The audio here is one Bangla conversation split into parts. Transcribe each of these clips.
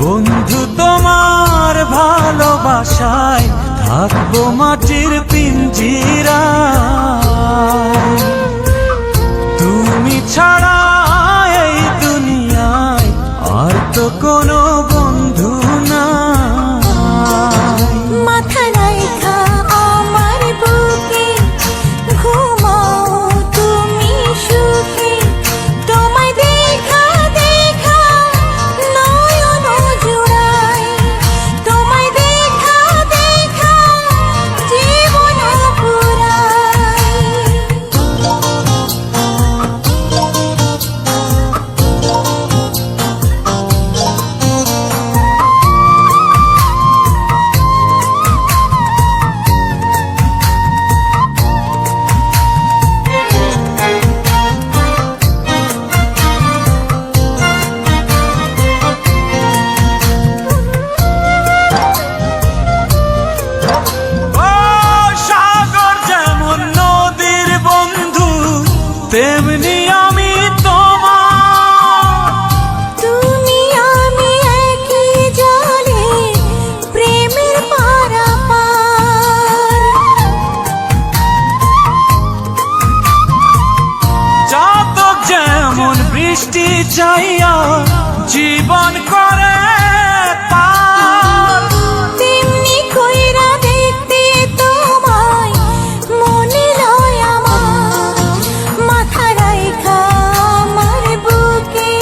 বন্ধু তোমার ভালোবাসায় থাকবো মাটির পিঞ্জিরায়। তুমি ছাড়া এই দুনিয়ায় আর তো কোনো বন্ধু নাই। মাথা রাইখা আমার বুকে ঘুমাও তুমি সুখে, তোমায় দেখা দেখা নয়ন জুড়াই, তোমায় দেখা দেখা জীবন পুরাই। তেমনি আমি তোমার, তুমি আমি একই জলে প্রেমের পারাপার। চাতক যেমন বৃষ্টি চাইয়া জীবন করে পার, তেমনি কইরা দেখতে তোমায় মনে লয় আমার। মাথা রাইখা আমার বুকে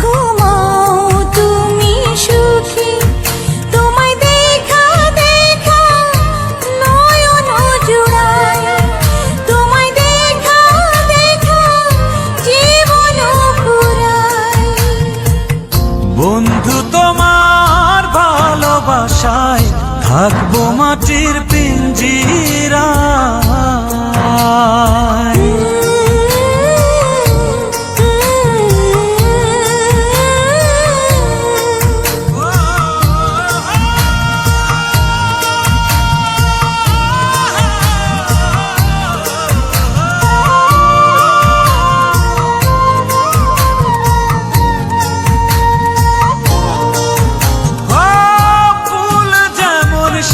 ঘুমাও তুমি সুখী, তোমায় দেখা দেখা নয়ন জুড়াই, তোমায় দেখা দেখা জীবন পুরাই। বন্ধু তোমার ভালোবাসায় থাকবো মাটির পিঞ্জিরায়।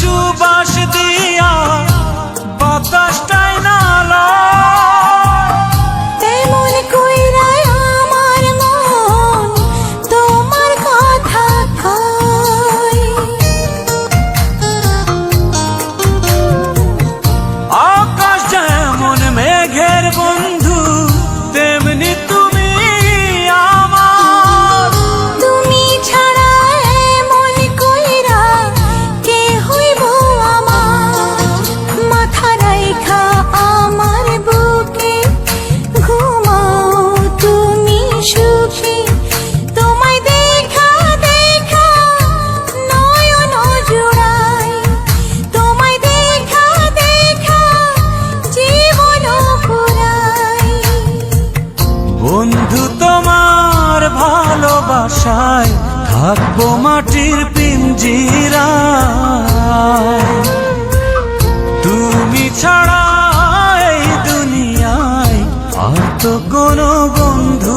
সুবাস দিয়া বাতাসটাই নালো, তেমন কইরা আমার মন তোমার কথা কয়। আকাশ যেমন মেঘের বন্ধু তেমনি তুমি আমার। তুমি ছাড়া এমন কইরা কে হইব আমার। মাথা রাইখা আমার বুকে ঘুমাও তুমি সুখী, তোমায় দেখা দেখা নয়ন জুড়াই, তোমায় দেখা দেখা জীবন পুরাই। বন্ধু তোমার ভালোবাসায় থাকবো মাটির পিঞ্জিরায়। তুমি ছাড়া এই দুনিয়ায় আর তো কোনো বন্ধু